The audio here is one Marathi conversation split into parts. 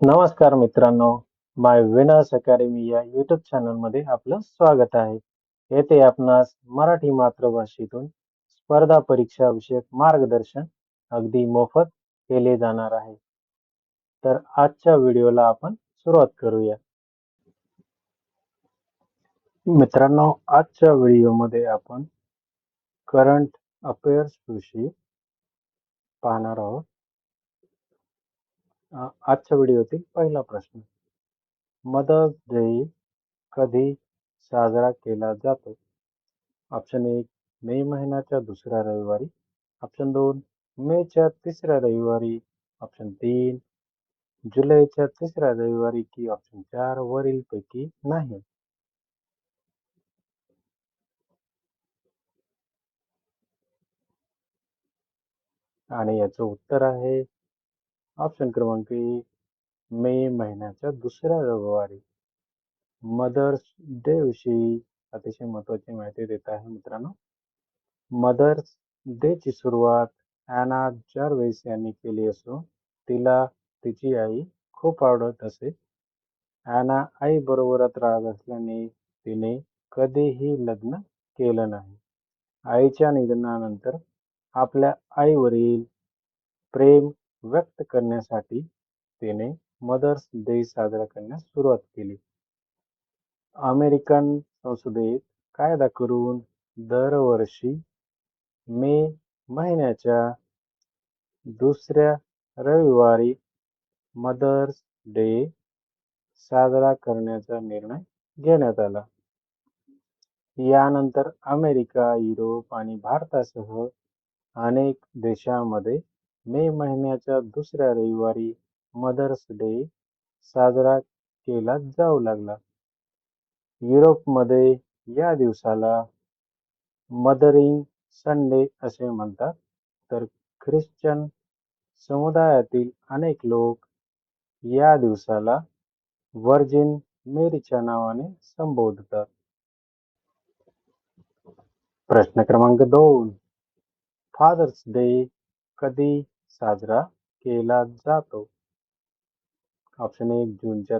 नमस्कार मित्रांनो, माय विनर्स अकॅडमी या यूट्यूब चॅनलमध्ये आपलं स्वागत आहे. येथे आपणास मराठी मातृभाषेतून स्पर्धा परीक्षा विषयक मार्गदर्शन अगदी मोफत केले जाणार आहे. तर आजच्या व्हिडिओला आपण सुरुवात करूया. मित्रांनो, आजच्या व्हिडिओमध्ये आपण करंट अफेअर्स विषयी पाहणार आहोत. आजच्या व्हिडिओतील पहिला प्रश्न, मदर्स डे कधी साजरा केला जातो? ऑप्शन 1 मे महिन्याच्या दुसऱ्या रविवारी, ऑप्शन 2 मेच्या तिसऱ्या रविवारी, ऑप्शन 3 जुलैच्या तिसऱ्या रविवारी की ऑप्शन 4 वरील पैकी नाही. आणि याचं उत्तर आहे ऑप्शन क्रमांक 1 मे महिन्याच्या दुसऱ्या रविवारी. मदर्स डे विषयी अतिशय महत्वाची माहिती देत आहे मित्रांनो. मदर्स डे ची सुरुवात ॲना जॉर्वेस यांनी केली असून तिला तिची आई खूप आवडत असे. ॲना आईबरोबरच राहत असल्याने तिने कधीही लग्न केलं नाही. आईच्या निधनानंतर आपल्या आईवरील प्रेम व्यक्त करण्यासाठी तिने मदर्स डे साजरा करण्यास सुरुवात केली. अमेरिकन संसदेत कायदा करून दरवर्षी मे महिन्याच्या दुसऱ्या रविवारी मदर्स डे साजरा करण्याचा निर्णय घेण्यात आला. यानंतर अमेरिका, युरोप आणि भारतासह अनेक देशांमध्ये मे महिन्याच्या दुसऱ्या रविवारी मदर्स डे साजरा केला जाऊ लागला. युरोपमध्ये या दिवसाला मदरिंग संडे असे म्हणतात, तर ख्रिश्चन समुदायातील अनेक लोक या दिवसाला व्हर्जिन मेरीच्या नावाने संबोधतात. प्रश्न क्रमांक 2, फादर्स डे कधी साजरा केला जातो? ऑप्शन 1 जूनच्या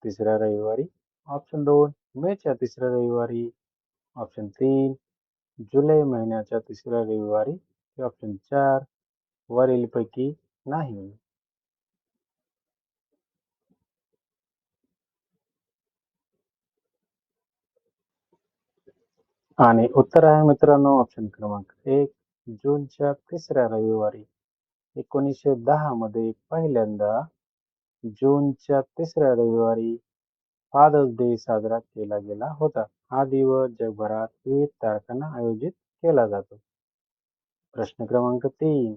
तिसऱ्या रविवारी, ऑप्शन 2 मेच्या तिसऱ्या रविवारी, ऑप्शन 3 जुलै महिन्याच्या तिसऱ्या रविवारी, ऑप्शन 4 वरील पैकी नाही. आणि उत्तर आहे मित्रांनो ऑप्शन क्रमांक 1 जूनच्या तिसऱ्या रविवारी. 1910 मध्ये पहिल्यांदा जूनच्या तिसऱ्या रविवारी फादर्स डे साजरा केला गेला होता. हा दिवस जगभरात विविध तारखांना आयोजित केला जातो. प्रश्न क्रमांक 3,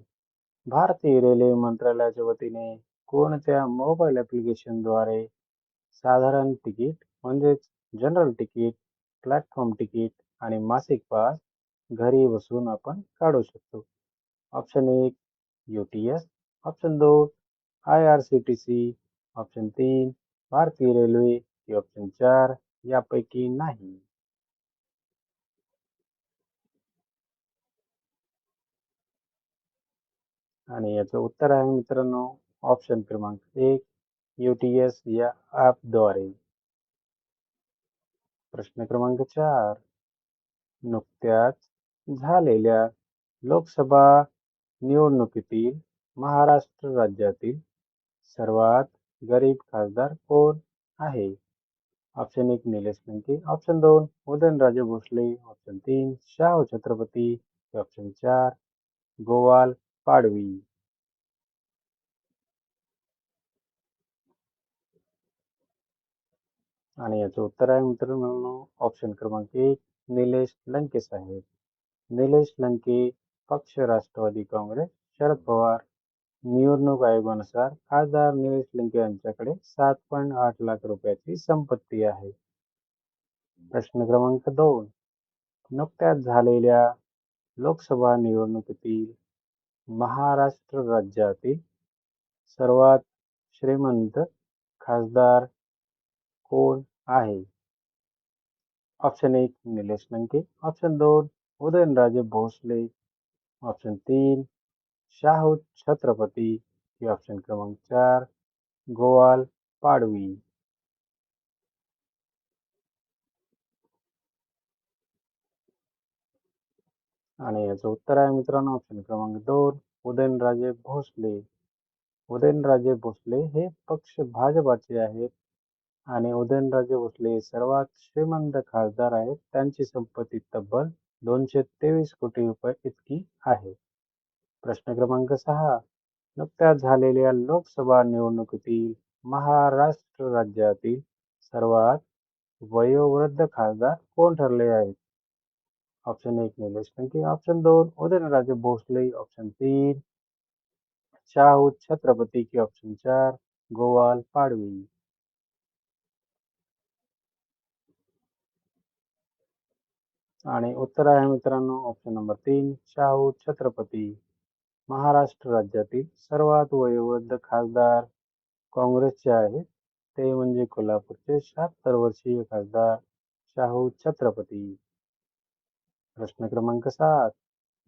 भारतीय रेल्वे मंत्रालयाच्या वतीने कोणत्या मोबाईल ॲप्लिकेशनद्वारे साधारण तिकीट म्हणजेच जनरल तिकीट, प्लॅटफॉर्म तिकीट आणि मासिक पास घरी बसून आपण काढू शकतो? Option 1 UTS, option 2 IRCTC, option 3 भारतीय रेल्वे की ऑप्शन 4 यापैकी नाही. आणि याचं उत्तर आहे मित्रांनो ऑप्शन क्रमांक 1 UTS या ॲपद्वारे. प्रश्न क्रमांक 4, नुकत्याच झालेल्या लोकसभा निवडणुकीतील महाराष्ट्र राज्यातील सर्वात गरीब खासदार कोण आहे? Option 1 Nilesh Lanke, option 2 Udayanraje Bhosale, option 3 Shahu Chhatrapati, option 4 Gowal Padvi. आणि याचं उत्तर आहे मित्रांनो ऑप्शन क्रमांक 1 निलेश लंके साहेब. निलेश लंके पक्ष राष्ट्रवादी काँग्रेस शरद पवार. निवडणूक आयोगानुसार खासदार निलेश लंके यांच्याकडे 7.8 लाख रुपयाची संपत्ती आहे. प्रश्न क्रमांक 2, नुकत्याच झालेल्या लोकसभा निवडणुकीतील महाराष्ट्र राज्यातील सर्वात श्रीमंत खासदार कोण आहे? Option 1 Nilesh Lanke, option 2 Udayanraje Bhosale, option 3 Shahu Chhatrapati की ऑप्शन क्रमांक 4 गोवाल पाडवी. आणि याचं उत्तर आहे मित्रांनो ऑप्शन क्रमांक 2 उदयनराजे भोसले. उदयनराजे भोसले हे पक्ष भाजपाचे आहेत आणि उदयनराजे भोसले सर्वात श्रीमंत खासदार आहेत. त्यांची संपत्ती तब्बल 223 कोटी रुपये इतकी आहे. प्रश्न क्रमांक 6 नुकत्याच झालेल्या लोकसभा निवडणुकीतील महाराष्ट्र राज्यातील सर्वात वयोवृद्ध खासदार कोण ठरले आहेत? Option 1 Nilesh Lanke, option 2 Udayanraje Bhosale, option 3 Shahu Chhatrapati की ऑप्शन 4 गोवाल पाडवी. आणि उत्तर आहे मित्रांनो ऑप्शन नंबर 3 शाहू छत्रपती. महाराष्ट्र राज्यातील सर्वात वयोवृद्ध खासदार काँग्रेसचे आहेत. ते म्हणजे कोल्हापूरचे 76 वर्षीय खासदार शाहू छत्रपती. प्रश्न क्रमांक 7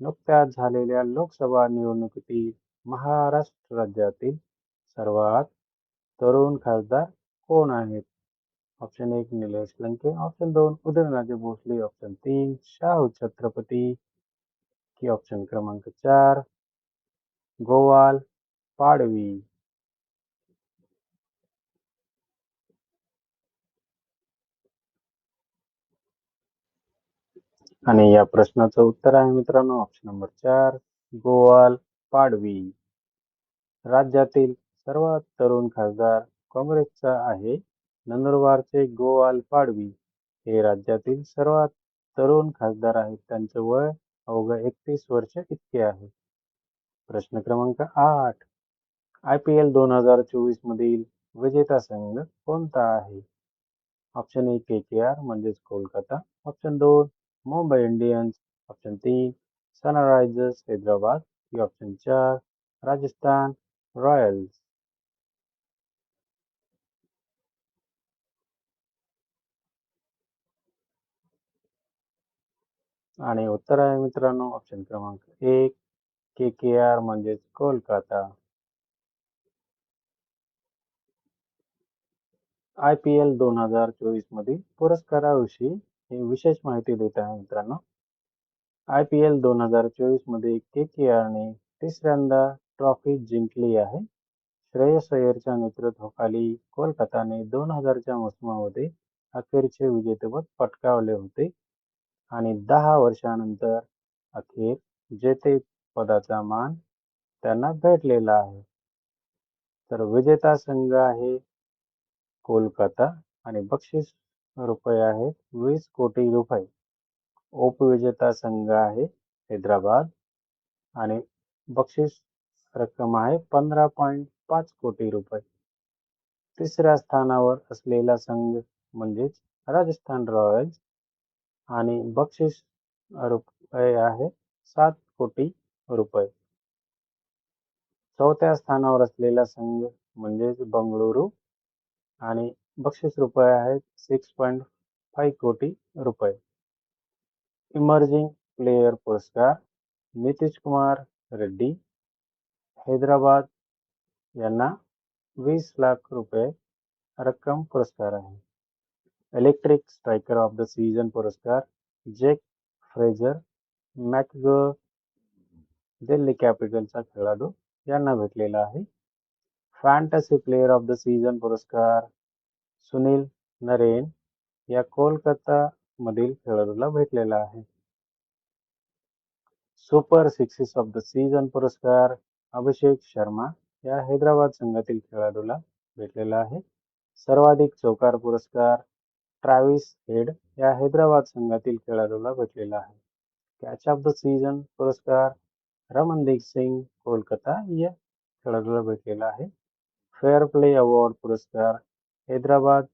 नुकत्याच झालेल्या लोकसभा निवडणुकीतील महाराष्ट्र राज्यातील सर्वात तरुण खासदार कोण आहेत? Option 1 Nilesh Lanke, option 2 Udayanraje Bhosale, option 3 Shahu Chhatrapati की ऑप्शन क्रमांक 4 गोवाल पाडवी. आणि या प्रश्नाचं उत्तर आहे मित्रांनो ऑप्शन नंबर 4 गोवाल पाडवी. राज्यातील सर्वात तरुण खासदार काँग्रेसचा आहे. नंदुरबारचे गोवाल पाडवी हे राज्यातील सर्वात तरुण खासदार आहेत. त्यांचे वय अवघ्या 31 वर्ष इतके आहे. प्रश्न क्रमांक 8 IPL 2024 मधील विजेता संघ कोणता आहे? ऑप्शन 1 KKR म्हणजेच Kolkata, option 2 Mumbai Indians, option 3 Sunrisers Hyderabad की ऑप्शन 4 राजस्थान रॉयल्स. आणि उत्तर आहे मित्रांनो ऑप्शन क्रमांक 1 KKR म्हणजेच कोलकाता. IPL 2024 मधील पुरस्काराविषयी ही विशेष माहिती देत आहे मित्रांनो. IPL 2024 मध्ये KKRने तिसऱ्यांदा ट्रॉफी जिंकली आहे. श्रेयस अय्यरच्या नेतृत्वाखाली कोलकाताने 2000च्या मोसमामध्ये अखेरचे विजेतेपद पटकावले होते आणि 10 वर्षांनंतर अखेर जेतेपदाचा मान त्यांना भेटलेला आहे. तर विजेता संघ आहे कोलकाता आणि बक्षीस रुपये आहेत 20 कोटी रुपये. उपविजेता संघ आहे हैदराबाद आणि बक्षीस रक्कम आहे 15.5 कोटी रुपये. तिसऱ्या स्थानावर असलेला संघ म्हणजेच राजस्थान रॉयल्स आणि बक्षीस रुपये आहे 7 कोटी रुपये. चौथ्या स्थानावर असलेला संघ म्हणजेच बंगळुरू आणि बक्षीस रुपये आहेत 6.5 कोटी रुपये. इमर्जिंग प्लेयर पुरस्कार नितीश कुमार रेड्डी हैदराबाद यांना 20 लाख रुपये रक्कम पुरस्कार आहे. Electric striker of the season पुरस्कार जेक फ्रेझर मॅकगर दिल्ली कॅपिटलचा खेळाडू यांना भेटलेला आहे. Fantasy player of the season पुरस्कार सुनील नरेन या कोलकाता मधील खेळाडूला भेटलेला आहे. Super sixes of the season पुरस्कार अभिषेक शर्मा या हैदराबाद संघातील खेळाडूला भेटलेला आहे. सर्वाधिक चौकार पुरस्कार ट्रॅव्हिस हेड या हैदराबाद संघातील खेळाडूला भेटलेला आहे. कॅच ऑफ द सीझन पुरस्कार रमनदीप सिंग कोलकाता या खेळाडूला भेटलेला आहे. फेअर प्ले अवॉर्ड पुरस्कार हैदराबाद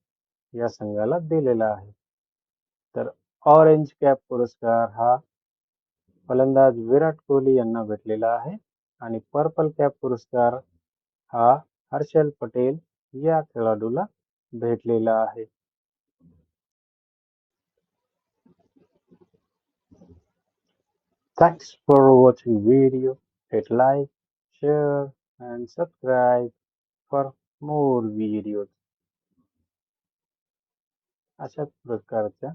या संघाला दिलेला आहे. तर ऑरेंज कॅप पुरस्कार हा फलंदाज विराट कोहली यांना भेटलेला आहे आणि पर्पल कॅप पुरस्कार हा हर्षल पटेल या खेळाडूला भेटलेला आहे. Thanks for watching video. Hit like, share and subscribe for more videos. अशाच प्रकारच्या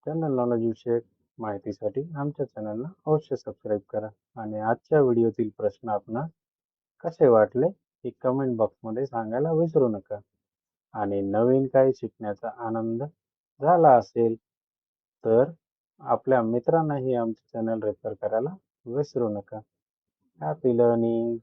जनरल नॉलेज विषयक माहितीसाठी आमच्या चॅनलला अवश्य सबस्क्राईब करा. आणि आजच्या व्हिडिओतील प्रश्न आपणास कसे वाटले हे कमेंट बॉक्समध्ये सांगायला विसरू नका. आणि नवीन काही शिकण्याचा आनंद झाला असेल तर आपल्या मित्रांनाही आमचे चॅनल रेफर करायला विसरू नका. Happy learning.